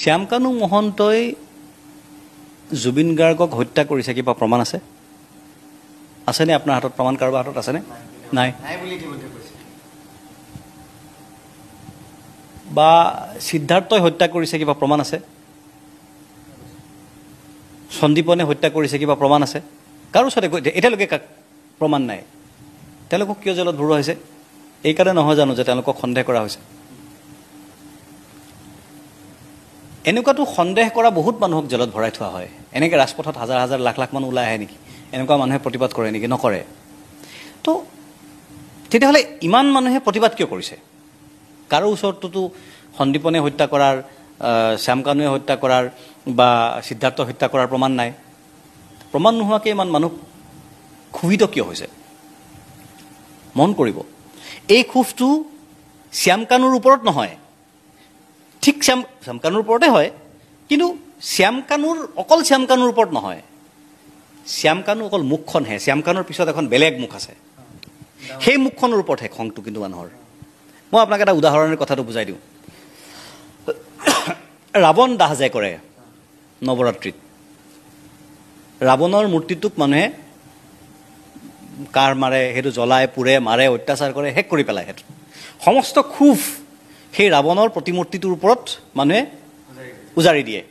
শ্যামকানু মহন্তই জুবিন গাৰ্গক হত্যা কৰিছে কিবা প্ৰমাণ আছে? আছেনে আপোনাৰ হাতত প্ৰমাণ? কাৰোবাৰ হাতত আছেনে? নাই। বা সিদ্ধাৰ্থই হত্যা কৰিছে কিবা প্ৰমাণ আছে? সন্দীপনে হত্যা কৰিছে কিবা প্ৰমাণ আছে? কাৰো ওচৰতে এতিয়ালৈকে প্ৰমাণ নাই। তেওঁলোকক কিয় জেলত ভৰোৱা হৈছে? এইকাৰণে নহয় জানো যে তেওঁলোকক সন্দেহ কৰা হৈছে? এনেকুৱাতো সন্দেহ কৰা বহুত মানুহক জেলত ভৰাই থোৱা হয়। এনেকৈ ৰাজপথত হাজাৰ হাজাৰ লাখ লাখ মানুহ ওলাই আহে নেকি? এনেকুৱা মানুহে প্ৰতিবাদ কৰে নেকি? নকৰে। তো তেতিয়াহ'লে ইমান মানুহে প্ৰতিবাদ কিয় কৰিছে? কাৰো ওচৰততো সন্দীপনে হত্যা কৰাৰ, শ্যামকানুৱে হত্যা কৰাৰ বা সিদ্ধাৰ্থ হত্যা কৰাৰ প্ৰমাণ নাই। প্ৰমাণ নোহোৱাকৈ ইমান মানুহ ক্ষোভিত কিয় হৈছে? মন কৰিব, এই ক্ষোভটো শ্যামকানুৰ ওপৰত নহয়, ঠিক শ্যামকানুৰ ওপৰতে হয়, কিন্তু অকল শ্যামকানুৰ ওপৰত নহয়। শ্যামকানু অকল মুখখনহে, শ্যামকানুৰ পিছত এখন বেলেগ মুখ আছে, সেই মুখখনৰ ওপৰতহে খংটো কিন্তু মানুহৰ। মই আপোনাক এটা উদাহৰণৰ কথাটো বুজাই দিওঁ। ৰাৱণ দাহ যে কৰে নৱৰাত্ৰিত, ৰাৱণৰ মূৰ্তিটোক মানুহে কাৰ মাৰে, সেইটো জ্বলাই পুৰে, মাৰে, অত্যাচাৰ কৰে, শেষ কৰি পেলায়। সেইটো সমস্ত ক্ষোভ সেই ৰাৱণৰ প্ৰতিমূৰ্তিটোৰ ওপৰত মানুহে উজাৰি দিয়ে।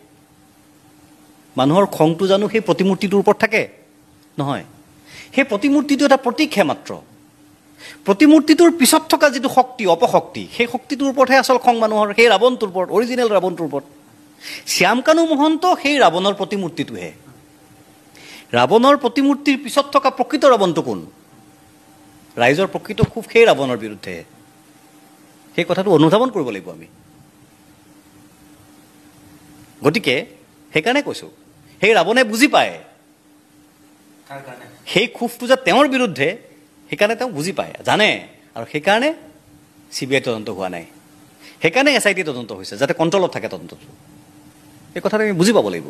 মানুহৰ খংটো জানো সেই প্ৰতিমূৰ্তিটোৰ ওপৰত থাকে? নহয়। সেই প্ৰতিমূৰ্তিটো এটা প্ৰতীকহে মাত্ৰ। প্ৰতিমূৰ্তিটোৰ পিছত থকা যিটো শক্তি, অপশক্তি, সেই শক্তিটোৰ ওপৰতহে আচল খং মানুহৰ, সেই ৰাৱণটোৰ ওপৰত, অৰিজিনেল ৰাৱণটোৰ ওপৰত। শ্যামকানু মহন্ত সেই ৰাৱণৰ প্ৰতিমূৰ্তিটোহে। ৰাৱণৰ প্ৰতিমূৰ্তিৰ পিছত থকা প্ৰকৃত ৰাৱণটো কোন? ৰাইজৰ প্ৰকৃত ক্ষোভ সেই ৰাৱণৰ বিৰুদ্ধেহে। সেই কথাটো অনুধাৱন কৰিব লাগিব আমি। গতিকে সেইকাৰণে কৈছোঁ, সেই ৰাৱণে বুজি পায় সেই ক্ষোভটো যে তেওঁৰ বিৰুদ্ধে, সেইকাৰণে তেওঁ বুজি পায়, জানে, আৰু সেইকাৰণে CBI তদন্ত হোৱা নাই, সেইকাৰণে SIT তদন্ত হৈছে, যাতে কণ্ট্ৰলত থাকে তদন্তটো। এই কথাটো আমি বুজি পাব লাগিব।